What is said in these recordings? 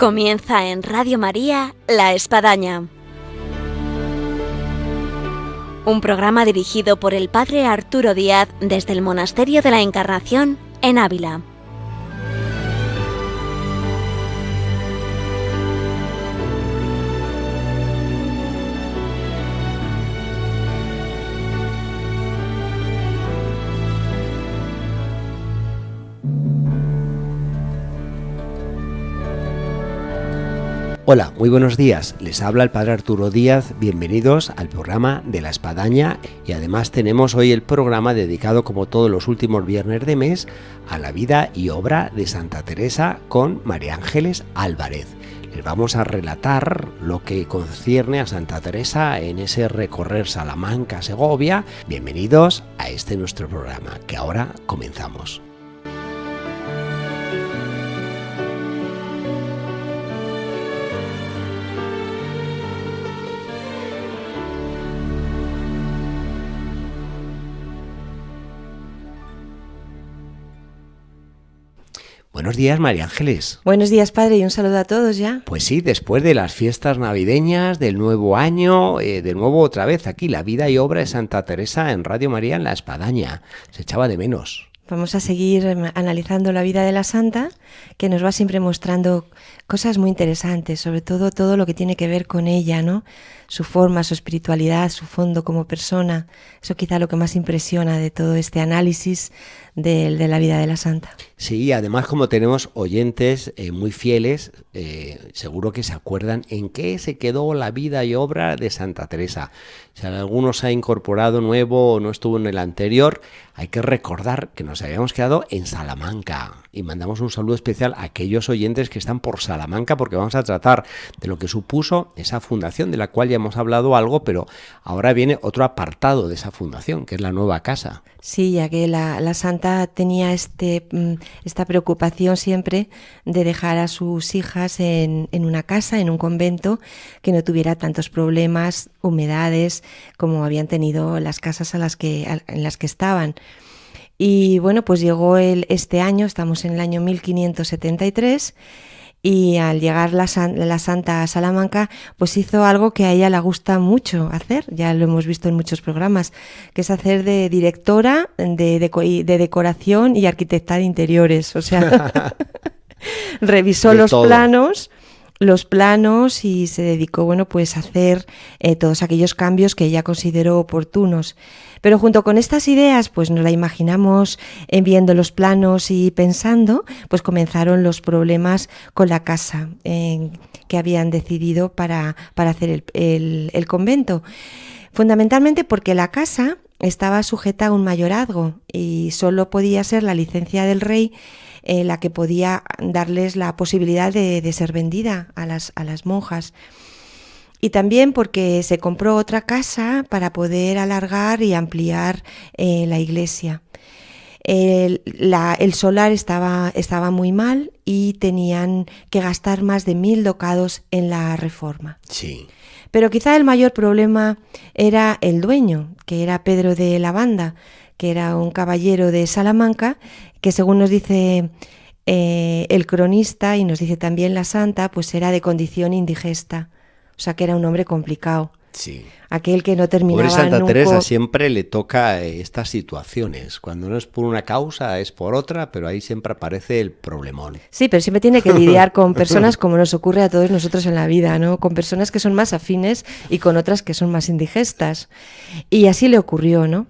Comienza en Radio María La Espadaña. Un programa dirigido por el Padre Arturo Díaz desde el Monasterio de la Encarnación en Ávila. Hola, muy buenos días. Les habla el Padre Arturo Díaz. Bienvenidos al programa de La Espadaña y además tenemos hoy el programa dedicado, como todos los últimos viernes de mes, a la vida y obra de Santa Teresa con María Ángeles Álvarez. Les vamos a relatar lo que concierne a Santa Teresa en ese recorrer Salamanca-Segovia. Bienvenidos a este nuestro programa, que ahora comenzamos. Buenos días, María Ángeles. Buenos días, padre, y un saludo a todos ya. Pues sí, después de las fiestas navideñas, del nuevo año, de nuevo otra vez aquí, la vida y obra de Santa Teresa en Radio María en La Espadaña. Se echaba de menos. Vamos a seguir analizando la vida de la santa, que nos va siempre mostrando cosas muy interesantes, sobre todo lo que tiene que ver con ella, ¿no? Su forma, su espiritualidad, su fondo como persona. Eso quizá lo que más impresiona de todo este análisis de la vida de la santa. Sí, además como tenemos oyentes muy fieles, seguro que se acuerdan en qué se quedó la vida y obra de Santa Teresa. Si alguno se ha incorporado nuevo o no estuvo en el anterior, hay que recordar que nos habíamos quedado en Salamanca. Y mandamos un saludo especial a aquellos oyentes que están por Salamanca, porque vamos a tratar de lo que supuso esa fundación, de la cual ya hemos hablado algo, pero ahora viene otro apartado de esa fundación, que es la nueva casa. Sí, ya que la santa tenía esta preocupación siempre de dejar a sus hijas en una casa, en un convento, que no tuviera tantos problemas, humedades, como habían tenido las casas en las que estaban. Y bueno, pues llegó este año, estamos en el año 1573, y al llegar la santa a Salamanca, pues hizo algo que a ella le gusta mucho hacer, ya lo hemos visto en muchos programas, que es hacer de directora de decoración y arquitecta de interiores. O sea, revisó los planos y se dedicó, bueno, pues a hacer todos aquellos cambios que ella consideró oportunos. Pero junto con estas ideas, pues nos la imaginamos viendo los planos y pensando, pues comenzaron los problemas con la casa que habían decidido para hacer el convento. Fundamentalmente porque la casa estaba sujeta a un mayorazgo y solo podía ser la licencia del rey la que podía darles la posibilidad de ser vendida a las monjas. Y también porque se compró otra casa para poder alargar y ampliar la iglesia. El solar estaba muy mal y tenían que gastar más de 1.000 ducados en la reforma. Sí. Pero quizá el mayor problema era el dueño, que era Pedro de Lavanda, que era un caballero de Salamanca, que según nos dice el cronista y nos dice también la santa, pues era de condición indigesta. O sea, que era un hombre complicado. Sí. Aquel que no terminaba nunca. Pobre Santa Teresa siempre le toca estas situaciones. Cuando no es por una causa, es por otra, pero ahí siempre aparece el problemón. Sí, pero siempre tiene que lidiar con personas como nos ocurre a todos nosotros en la vida, ¿no? Con personas que son más afines y con otras que son más indigestas. Y así le ocurrió, ¿no?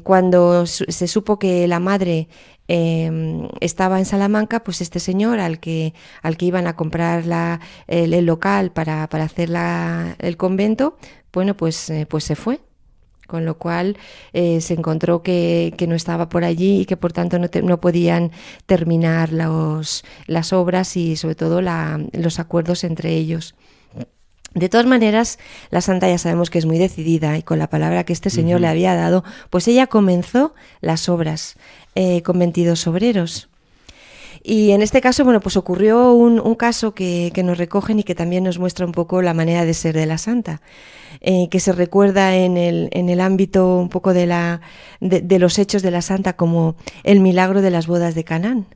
Cuando se supo que la madre estaba en Salamanca, pues este señor al que iban a comprar el local para hacer el convento, bueno, pues se fue. Con lo cual se encontró que no estaba por allí y que por tanto no podían terminar las obras y sobre todo los acuerdos entre ellos. De todas maneras, la santa ya sabemos que es muy decidida y con la palabra que este señor le había dado, pues ella comenzó las obras con 22 obreros. Y en este caso, bueno, pues ocurrió un caso que nos recogen y que también nos muestra un poco la manera de ser de la santa, que se recuerda en el ámbito un poco de los hechos de la santa como el milagro de las bodas de Canaán.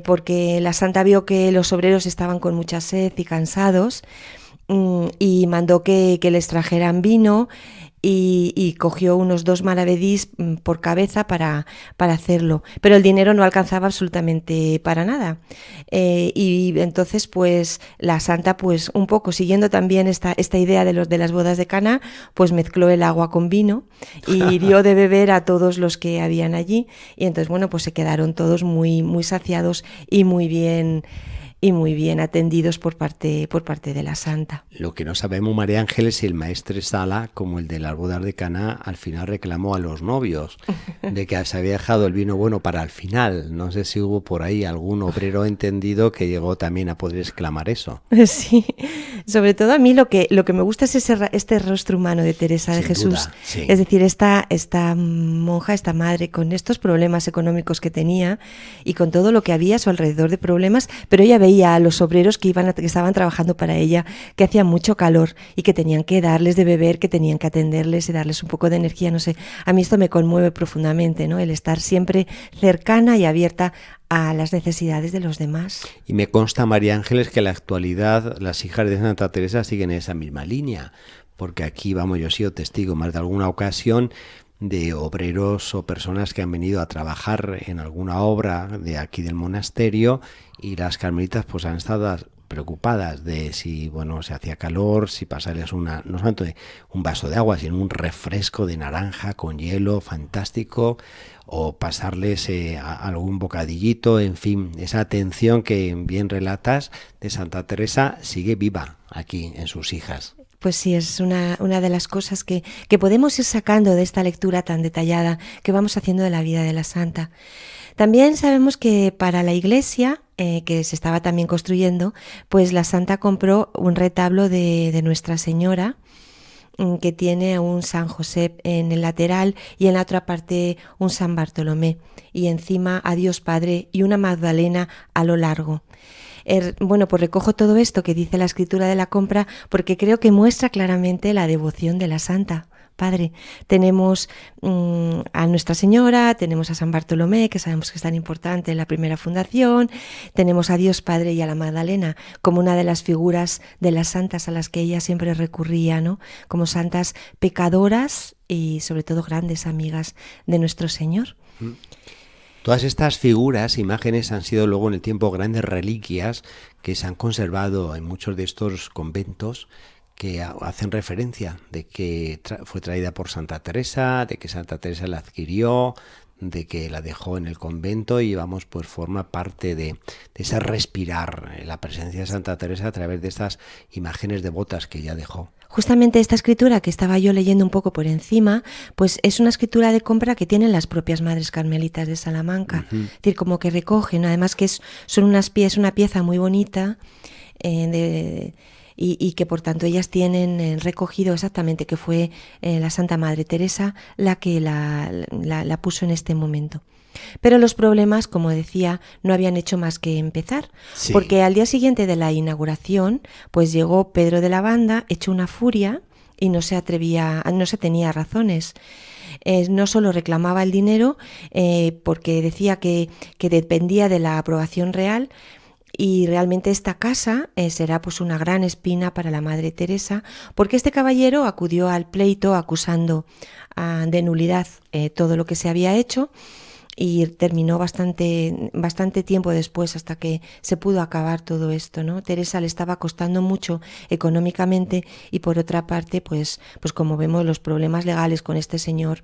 Porque la santa vio que los obreros estaban con mucha sed y cansados, y mandó que les trajeran vino, y cogió unos 2 maravedís por cabeza para hacerlo, pero el dinero no alcanzaba absolutamente para nada, y entonces pues la santa, pues un poco siguiendo también esta idea de las bodas de Caná, pues mezcló el agua con vino y dio de beber a todos los que habían allí, y entonces bueno, pues se quedaron todos muy, muy saciados y muy bien atendidos por parte de la santa. Lo que no sabemos, María Ángeles, si el maestre Sala, como el de las bodas de Caná, al final reclamó a los novios de que se había dejado el vino bueno para el final. No sé si hubo por ahí algún obrero entendido que llegó también a poder exclamar eso. Sí, sobre todo a mí lo que me gusta es este rostro humano de Teresa de Jesús. Duda, sí. Es decir, esta monja, esta madre, con estos problemas económicos que tenía y con todo lo que había a su alrededor de problemas, pero ella veía a los obreros que estaban trabajando para ella, que hacía mucho calor y que tenían que darles de beber, que tenían que atenderles y darles un poco de energía, no sé. A mí esto me conmueve profundamente, ¿no? El estar siempre cercana y abierta a las necesidades de los demás. Y me consta, María Ángeles, que en la actualidad las hijas de Santa Teresa siguen en esa misma línea, porque aquí, vamos, yo he sido testigo más de alguna ocasión de obreros o personas que han venido a trabajar en alguna obra de aquí del monasterio, y las carmelitas pues han estado preocupadas de si, bueno, se hacía calor, si pasarles no solamente un vaso de agua, sino un refresco de naranja con hielo fantástico, o pasarles algún bocadillito, en fin, esa atención que bien relatas de Santa Teresa sigue viva aquí en sus hijas. Pues sí, es una de las cosas que podemos ir sacando de esta lectura tan detallada que vamos haciendo de la vida de la santa. También sabemos que para la iglesia, que se estaba también construyendo, pues la santa compró un retablo de Nuestra Señora, que tiene un San José en el lateral y en la otra parte un San Bartolomé, y encima a Dios Padre y una Magdalena a lo largo. Bueno, pues recojo todo esto que dice la escritura de la compra porque creo que muestra claramente la devoción de la Santa Padre. Tenemos a Nuestra Señora, tenemos a San Bartolomé, que sabemos que es tan importante en la primera fundación, tenemos a Dios Padre y a la Magdalena como una de las figuras de las santas a las que ella siempre recurría, ¿no? Como santas pecadoras y sobre todo grandes amigas de nuestro Señor. Todas estas figuras, imágenes, han sido luego en el tiempo grandes reliquias que se han conservado en muchos de estos conventos, que hacen referencia de que fue traída por Santa Teresa, de que Santa Teresa la adquirió, de que la dejó en el convento, y vamos, pues forma parte de ese respirar la presencia de Santa Teresa a través de estas imágenes devotas que ella dejó. Justamente esta escritura que estaba yo leyendo un poco por encima, pues es una escritura de compra que tienen las propias madres carmelitas de Salamanca. Es decir, como que recogen, además que es una pieza muy bonita, y que por tanto ellas tienen recogido exactamente que fue la Santa Madre Teresa la que la puso en este momento. Pero los problemas, como decía, no habían hecho más que empezar, sí. Porque al día siguiente de la inauguración, pues llegó Pedro de la Banda hecho una furia y no se tenía razones. No solo reclamaba el dinero, porque decía que dependía de la aprobación real, y realmente esta casa será pues una gran espina para la Madre Teresa, porque este caballero acudió al pleito acusando de nulidad todo lo que se había hecho, y terminó bastante tiempo después hasta que se pudo acabar todo esto, ¿no? Teresa le estaba costando mucho económicamente, y por otra parte, pues como vemos, los problemas legales con este señor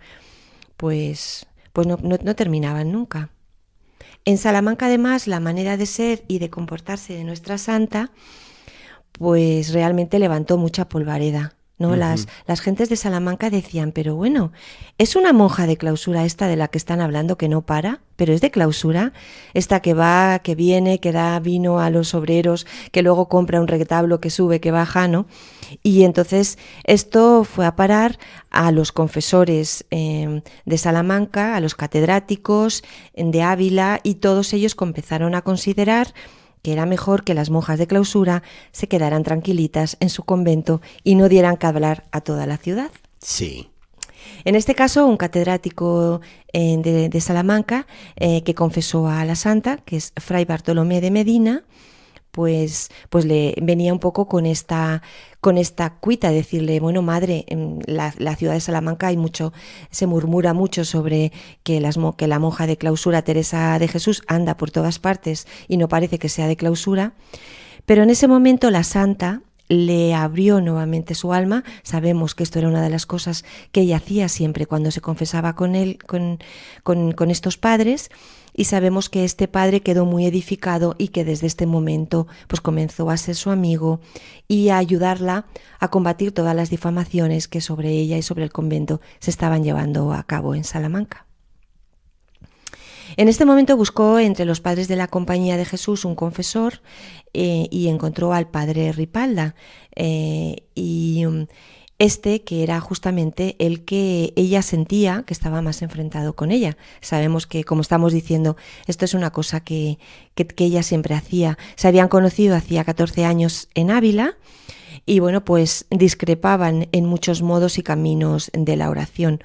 pues no terminaban nunca. En Salamanca, además, la manera de ser y de comportarse de nuestra santa pues realmente levantó mucha polvareda. ¿no? Las gentes de Salamanca decían, pero bueno, es una monja de clausura esta de la que están hablando, que no para, pero es de clausura, esta que va, que viene, que da vino a los obreros, que luego compra un retablo, que sube, que baja, ¿no? Y entonces esto fue a parar a los confesores de Salamanca, a los catedráticos de Ávila, y todos ellos empezaron a considerar que era mejor que las monjas de clausura se quedaran tranquilitas en su convento y no dieran que hablar a toda la ciudad. Sí. En este caso, un catedrático de Salamanca que confesó a la santa, que es Fray Bartolomé de Medina, pues le venía un poco con esta cuita, decirle, bueno, madre, en la ciudad de Salamanca se murmura mucho sobre que la monja de clausura Teresa de Jesús anda por todas partes y no parece que sea de clausura, pero en ese momento la santa le abrió nuevamente su alma. Sabemos que esto era una de las cosas que ella hacía siempre cuando se confesaba con estos padres, y sabemos que este padre quedó muy edificado y que desde este momento pues comenzó a ser su amigo y a ayudarla a combatir todas las difamaciones que sobre ella y sobre el convento se estaban llevando a cabo en Salamanca. En este momento buscó entre los padres de la Compañía de Jesús un confesor y encontró al padre Ripalda, que era justamente el que ella sentía que estaba más enfrentado con ella. Sabemos que, como estamos diciendo, esto es una cosa que ella siempre hacía. Se habían conocido hacía 14 años en Ávila y bueno, pues discrepaban en muchos modos y caminos de la oración.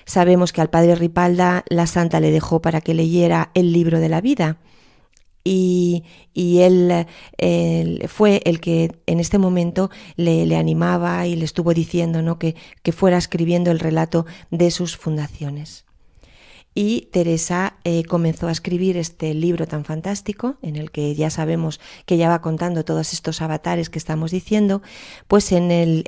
Sabemos que al padre Ripalda la santa le dejó para que leyera el libro de la vida y él fue el que en este momento le animaba y le estuvo diciendo, ¿no?, que fuera escribiendo el relato de sus fundaciones. Y Teresa comenzó a escribir este libro tan fantástico, en el que ya sabemos que ya va contando todos estos avatares que estamos diciendo, pues en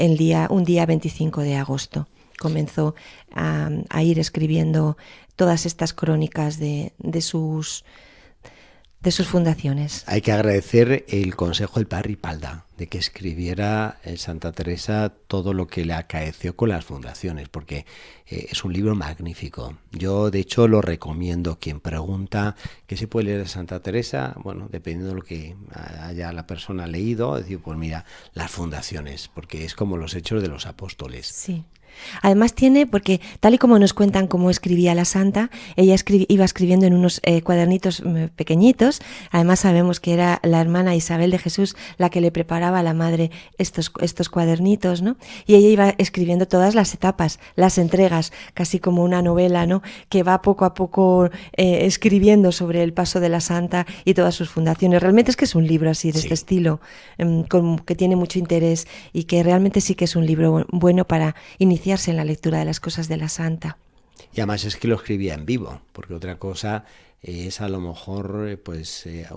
un día 25 de agosto. Comenzó a ir escribiendo todas estas crónicas de sus fundaciones. Hay que agradecer el consejo del padre Ripalda de que escribiera Santa Teresa todo lo que le acaeció con las fundaciones, porque es un libro magnífico. Yo, de hecho, lo recomiendo. Quien pregunta qué se puede leer de Santa Teresa, bueno, dependiendo de lo que haya la persona leído, decir, pues mira, las fundaciones, porque es como los Hechos de los Apóstoles. Sí. Además tiene, porque tal y como nos cuentan cómo escribía la santa, ella iba escribiendo en unos cuadernitos pequeñitos. Además sabemos que era la hermana Isabel de Jesús la que le preparaba a la madre estos cuadernitos, ¿no? Y ella iba escribiendo todas las etapas, las entregas, casi como una novela, ¿no?, que va poco a poco escribiendo sobre el paso de la santa y todas sus fundaciones. Realmente es que es un libro así, de este estilo, que tiene mucho interés y que realmente sí que es un libro bueno para iniciarse en la lectura de las cosas de la santa. Y además es que lo escribía en vivo, porque otra cosa es a lo mejor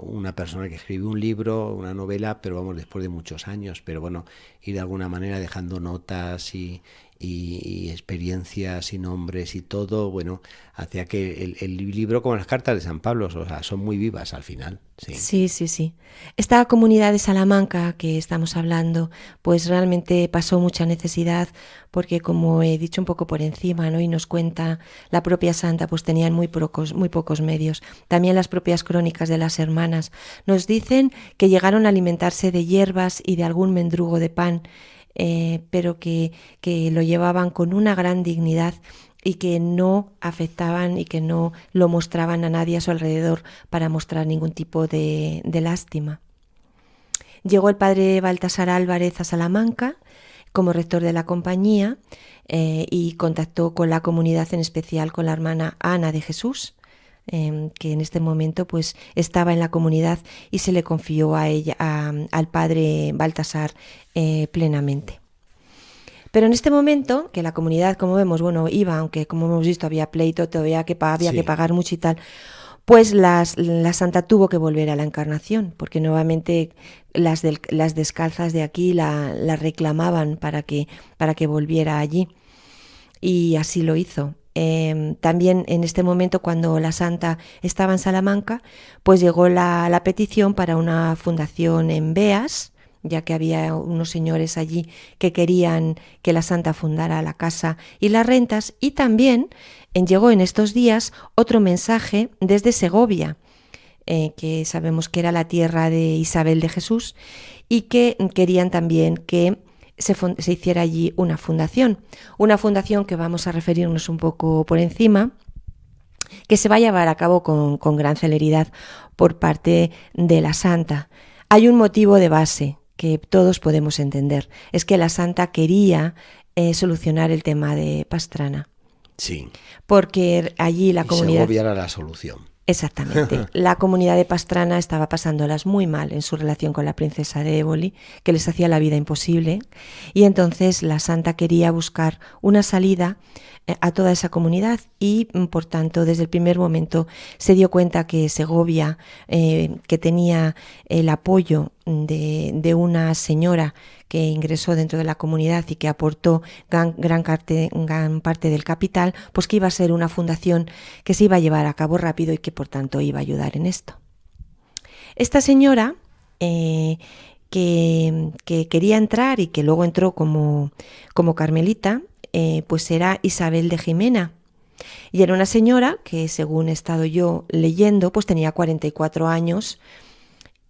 una persona que escribe un libro, una novela, pero vamos, después de muchos años, pero bueno, ir de alguna manera dejando notas y experiencias y nombres y todo, bueno, hacía que el libro, como las cartas de San Pablo, o sea, son muy vivas al final. Sí. Esta comunidad de Salamanca que estamos hablando, pues realmente pasó mucha necesidad, porque como he dicho un poco por encima, ¿no?, y nos cuenta la propia santa, pues tenían muy pocos medios. También las propias crónicas de las hermanas nos dicen que llegaron a alimentarse de hierbas y de algún mendrugo de pan, pero que lo llevaban con una gran dignidad y que no afectaban y que no lo mostraban a nadie a su alrededor para mostrar ningún tipo de lástima. Llegó el padre Baltasar Álvarez a Salamanca como rector de la compañía y contactó con la comunidad, en especial con la hermana Ana de Jesús, que en este momento pues estaba en la comunidad, y se le confió a ella, al padre Baltasar, plenamente. Pero en este momento, que la comunidad, como vemos, bueno, iba, aunque como hemos visto había pleito, todavía había que pagar mucho y tal, pues la santa tuvo que volver a la Encarnación, porque nuevamente las descalzas de aquí la reclamaban para que volviera allí, y así lo hizo. También en este momento, cuando la santa estaba en Salamanca, pues llegó la petición para una fundación en Beas, ya que había unos señores allí que querían que la santa fundara la casa y las rentas. Y también llegó en estos días otro mensaje desde Segovia, que sabemos que era la tierra de Isabel de Jesús, y que querían también que se hiciera allí una fundación que vamos a referirnos un poco por encima, que se va a llevar a cabo con gran celeridad por parte de la santa. Hay un motivo de base que todos podemos entender, es que la santa quería solucionar el tema de Pastrana. Sí. Porque allí la comunidad... Segovia era la solución. Exactamente. La comunidad de Pastrana estaba pasándolas muy mal en su relación con la princesa de Éboli, que les hacía la vida imposible, y entonces la santa quería buscar una salida a toda esa comunidad y, por tanto, desde el primer momento se dio cuenta que Segovia, que tenía el apoyo de una señora que ingresó dentro de la comunidad y que aportó gran parte del capital, pues que iba a ser una fundación que se iba a llevar a cabo rápido y que por tanto iba a ayudar en esto. Esta señora que quería entrar y que luego entró como carmelita, pues era Isabel de Jimena. Y era una señora que, según he estado yo leyendo, pues tenía 44 años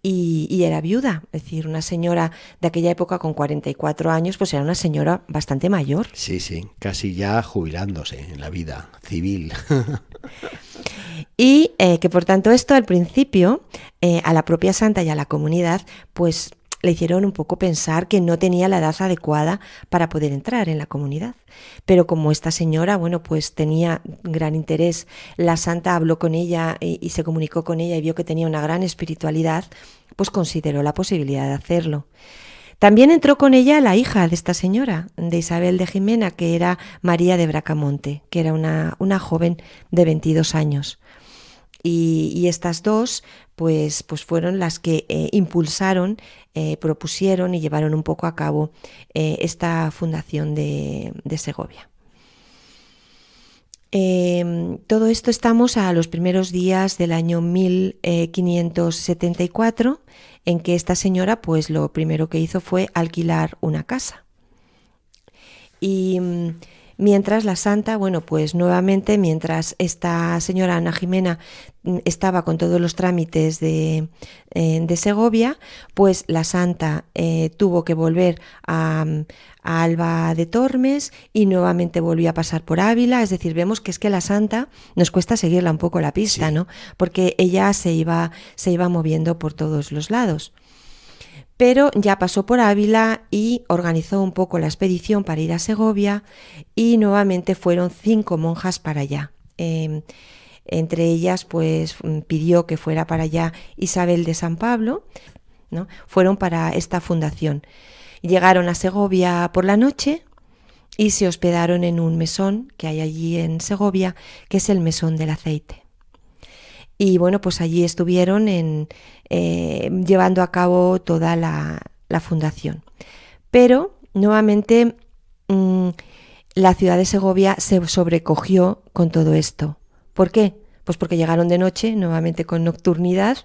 y era viuda. Es decir, una señora de aquella época con 44 años, pues era una señora bastante mayor. Sí, casi ya jubilándose en la vida civil. Y que por tanto esto al principio a la propia santa y a la comunidad pues le hicieron un poco pensar que no tenía la edad adecuada para poder entrar en la comunidad. Pero como esta señora, bueno, pues tenía gran interés, la santa habló con ella y se comunicó con ella y vio que tenía una gran espiritualidad, pues consideró la posibilidad de hacerlo. También entró con ella la hija de esta señora, de Isabel de Jimena, que era María de Bracamonte, que era una joven de 22 años. Y estas dos pues fueron las que impulsaron, propusieron y llevaron un poco a cabo esta fundación de Segovia. Todo esto estamos a los primeros días del año 1574, en que esta señora pues lo primero que hizo fue alquilar una casa. Y mientras la santa, bueno, pues nuevamente, mientras esta señora Ana Jimena estaba con todos los trámites de Segovia, pues la santa tuvo que volver a Alba de Tormes y nuevamente volvió a pasar por Ávila. Es decir, vemos que es que la santa nos cuesta seguirla un poco la pista, sí, ¿no? Porque ella se iba moviendo por todos los lados. Pero ya pasó por Ávila y organizó un poco la expedición para ir a Segovia y nuevamente fueron 5 monjas para allá. Entre ellas, pues pidió que fuera para allá Isabel de San Pablo, ¿no? Fueron para esta fundación. Llegaron a Segovia por la noche y se hospedaron en un mesón que hay allí en Segovia, que es el Mesón del Aceite. Y bueno, pues allí estuvieron llevando a cabo toda la fundación. Pero nuevamente la ciudad de Segovia se sobrecogió con todo esto. ¿Por qué? Pues porque llegaron de noche, nuevamente con nocturnidad,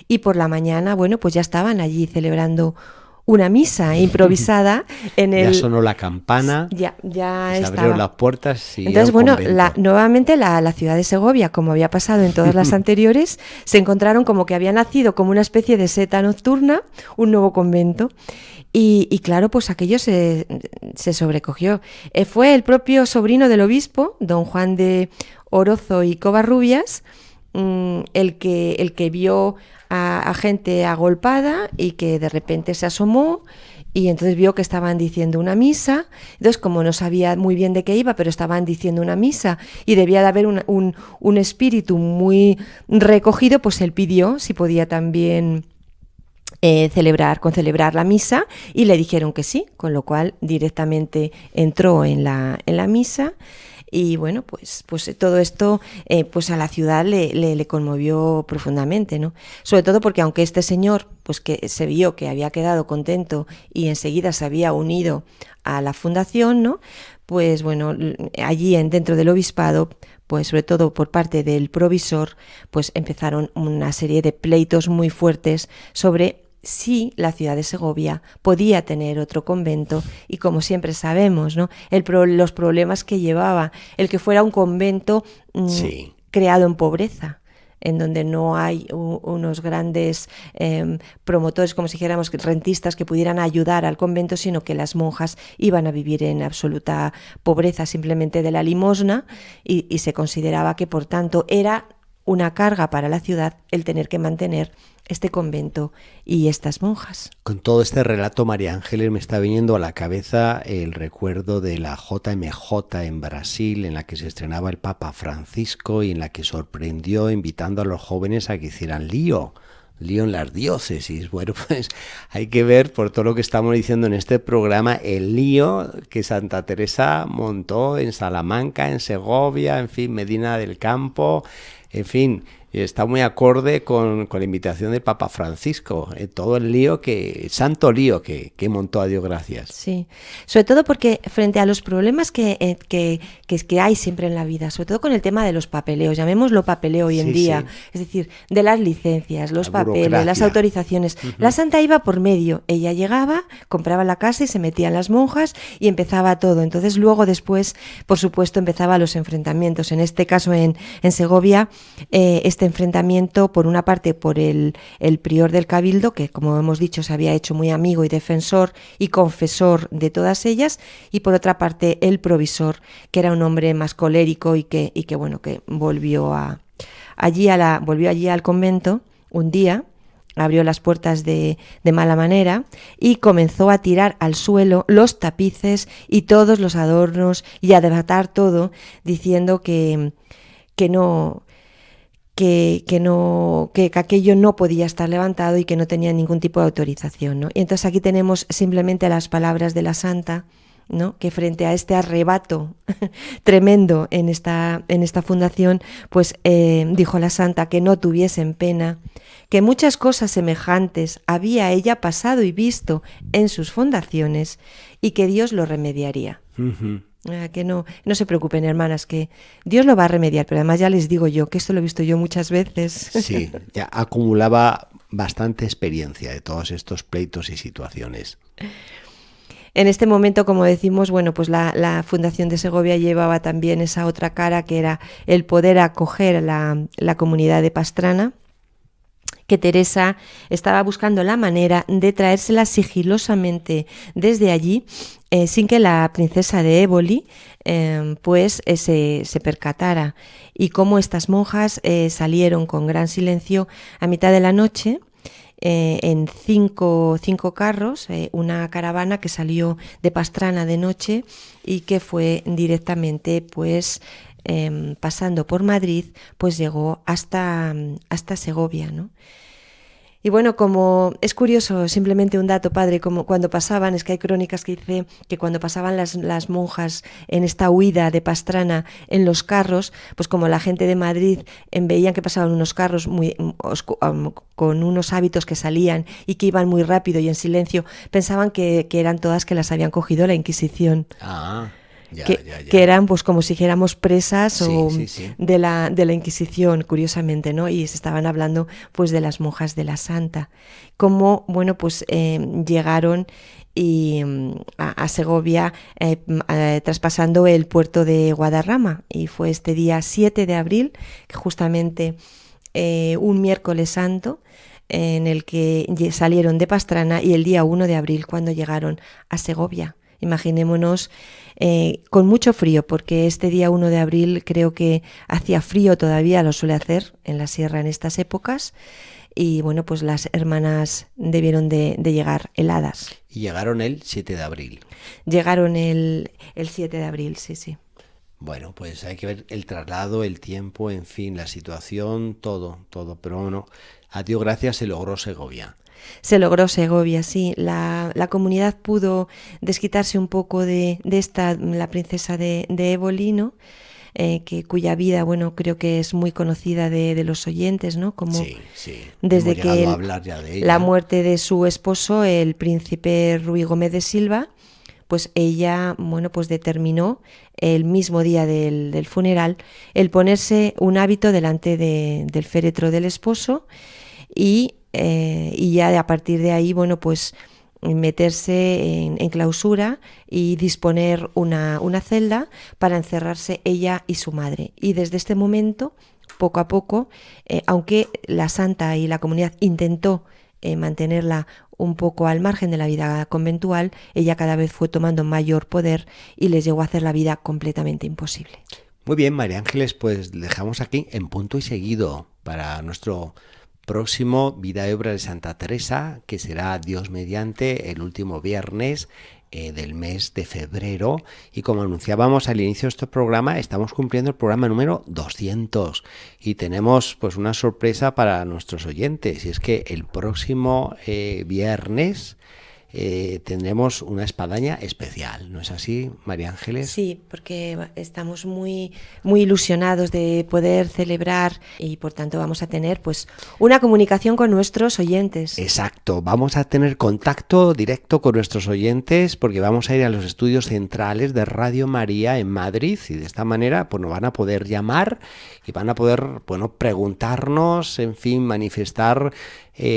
y por la mañana, bueno, pues ya estaban allí celebrando una misa improvisada en el... Ya sonó la campana, ya se abrieron las puertas y entonces, bueno, nuevamente la ciudad de Segovia, como había pasado en todas las anteriores, se encontraron como que había nacido como una especie de seta nocturna, un nuevo convento. Y claro, pues aquello se sobrecogió. Fue el propio sobrino del obispo, don Juan de Orozo y Covarrubias, el que vio a gente agolpada y que de repente se asomó y entonces vio que estaban diciendo una misa. Entonces, como no sabía muy bien de qué iba, pero estaban diciendo una misa y debía de haber un espíritu muy recogido, pues él pidió si podía también celebrar la misa y le dijeron que sí, con lo cual directamente entró en la misa. Y bueno, pues todo esto pues a la ciudad le conmovió profundamente, ¿no? Sobre todo porque aunque este señor pues que se vio que había quedado contento y enseguida se había unido a la fundación, ¿no? Pues bueno, allí dentro del obispado, pues sobre todo por parte del provisor, pues empezaron una serie de pleitos muy fuertes sobre sí, la ciudad de Segovia podía tener otro convento y, como siempre sabemos, ¿no?, los problemas que llevaba el que fuera un convento Sí. creado en pobreza, en donde no hay unos grandes promotores, como si dijéramos, rentistas, que pudieran ayudar al convento, sino que las monjas iban a vivir en absoluta pobreza, simplemente de la limosna, y se consideraba que, por tanto, era una carga para la ciudad el tener que mantener este convento y estas monjas. Con todo este relato, María Ángeles, me está viniendo a la cabeza el recuerdo de la JMJ en Brasil, en la que se estrenaba el Papa Francisco y en la que sorprendió invitando a los jóvenes a que hicieran lío en las diócesis. Bueno, pues hay que ver, por todo lo que estamos diciendo en este programa, el lío que Santa Teresa montó en Salamanca, en Segovia, en fin, Medina del Campo, en fin. Está muy acorde con la invitación del Papa Francisco, todo el lío santo lío que montó, a Dios gracias. Sí, sobre todo porque frente a los problemas que hay siempre en la vida, sobre todo con el tema de los papeleos, llamémoslo papeleo hoy en día, es decir, de las licencias, los papeles, las autorizaciones, la santa iba por medio, ella llegaba, compraba la casa y se metían las monjas y empezaba todo. Entonces luego después, por supuesto, empezaban los enfrentamientos. En este caso en Segovia, este enfrentamiento, por una parte por el prior del cabildo, que, como hemos dicho, se había hecho muy amigo y defensor y confesor de todas ellas, y por otra parte el provisor, que era un hombre más colérico y que volvió allí al convento un día, abrió las puertas de mala manera y comenzó a tirar al suelo los tapices y todos los adornos y a desatar todo, diciendo que aquello no podía estar levantado y que no tenía ningún tipo de autorización, ¿no? Y entonces aquí tenemos simplemente las palabras de la santa, ¿no?, que frente a este arrebato tremendo en esta fundación, pues dijo la santa que no tuviesen pena, que muchas cosas semejantes había ella pasado y visto en sus fundaciones y que Dios lo remediaría. Uh-huh. Que no se preocupen, hermanas, que Dios lo va a remediar, pero además ya les digo yo que esto lo he visto yo muchas veces. Sí, ya acumulaba bastante experiencia de todos estos pleitos y situaciones. En este momento, como decimos, bueno, pues la Fundación de Segovia llevaba también esa otra cara, que era el poder acoger la comunidad de Pastrana, que Teresa estaba buscando la manera de traérsela sigilosamente desde allí, sin que la princesa de Éboli se percatara, y cómo estas monjas salieron con gran silencio a mitad de la noche en cinco carros, una caravana que salió de Pastrana de noche y que fue directamente pues pasando por Madrid, pues llegó hasta Segovia, ¿no? Y bueno, como es curioso, simplemente un dato, padre, como cuando pasaban, es que hay crónicas que dice que cuando pasaban las monjas en esta huida de Pastrana en los carros, pues como la gente de Madrid veían que pasaban unos carros con unos hábitos que salían y que iban muy rápido y en silencio, pensaban que eran todas que las habían cogido la Inquisición. Ah. Ya. Que eran pues como si dijéramos presas de la Inquisición, curiosamente, ¿no? Y se estaban hablando pues de las monjas de la Santa, como bueno pues llegaron a Segovia traspasando el puerto de Guadarrama, y fue este día 7 de abril, que justamente un miércoles santo, en el que salieron de Pastrana, y el día 1 de abril cuando llegaron a Segovia. Imaginémonos con mucho frío, porque este día 1 de abril creo que hacía frío, todavía lo suele hacer en la sierra en estas épocas, y bueno, pues las hermanas debieron de llegar heladas. Y llegaron el 7 de abril. Llegaron el 7 de abril, sí. Bueno, pues hay que ver el traslado, el tiempo, en fin, la situación, todo, pero bueno, a Dios gracias se logró Segovia. Se logró Segovia, sí. La comunidad pudo desquitarse un poco de la princesa de Éboli, ¿no? Cuya vida, bueno, creo que es muy conocida de los oyentes, ¿no? Como sí. Desde que a hablar ya de ella. La muerte de su esposo, el príncipe Ruy Gómez de Silva, pues ella, bueno, pues determinó el mismo día del funeral el ponerse un hábito delante del féretro del esposo y y ya a partir de ahí, bueno, pues meterse en clausura y disponer una celda para encerrarse ella y su madre. Y desde este momento, poco a poco, aunque la santa y la comunidad intentó mantenerla un poco al margen de la vida conventual, ella cada vez fue tomando mayor poder y les llegó a hacer la vida completamente imposible. Muy bien, María Ángeles, pues dejamos aquí en punto y seguido para nuestro próximo Vida y Obra de Santa Teresa, que será, Dios mediante, el último viernes del mes de febrero. Y como anunciábamos al inicio de este programa, estamos cumpliendo el programa número 200 y tenemos pues una sorpresa para nuestros oyentes, y es que el próximo viernes tendremos una espadaña especial, ¿no es así, María Ángeles? Sí, porque estamos muy ilusionados de poder celebrar y por tanto vamos a tener pues una comunicación con nuestros oyentes. Exacto, vamos a tener contacto directo con nuestros oyentes porque vamos a ir a los estudios centrales de Radio María en Madrid, y de esta manera pues nos van a poder llamar y van a poder, bueno, preguntarnos, en fin, manifestar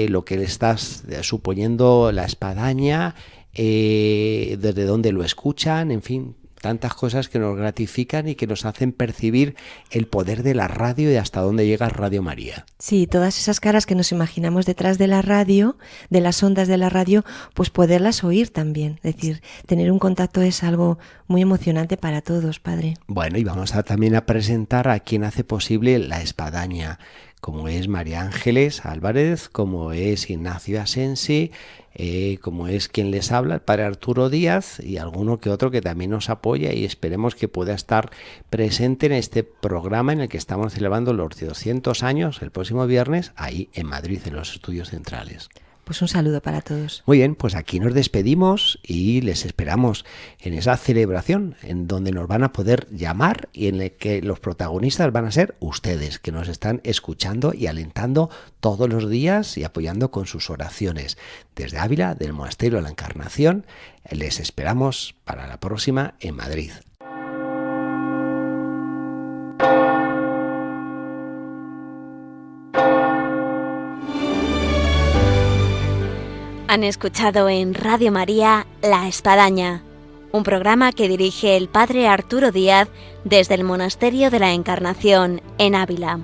lo que le estás suponiendo la espadaña, desde dónde lo escuchan, en fin, tantas cosas que nos gratifican y que nos hacen percibir el poder de la radio y hasta dónde llega Radio María. Sí, todas esas caras que nos imaginamos detrás de la radio, de las ondas de la radio, pues poderlas oír también. Es decir, tener un contacto es algo muy emocionante para todos, Padre. Bueno, y vamos también a presentar a quien hace posible la espadaña, como es María Ángeles Álvarez, como es Ignacio Asensi, como es quien les habla, el Padre Arturo Díaz, y alguno que otro que también nos apoya, y esperemos que pueda estar presente en este programa en el que estamos celebrando los 200 años el próximo viernes, ahí en Madrid, en los estudios centrales. Pues un saludo para todos. Muy bien, pues aquí nos despedimos y les esperamos en esa celebración en donde nos van a poder llamar y en el que los protagonistas van a ser ustedes, que nos están escuchando y alentando todos los días y apoyando con sus oraciones. Desde Ávila, del Monasterio de la Encarnación, les esperamos para la próxima en Madrid. Han escuchado en Radio María La Espadaña, un programa que dirige el Padre Arturo Díaz desde el Monasterio de la Encarnación en Ávila.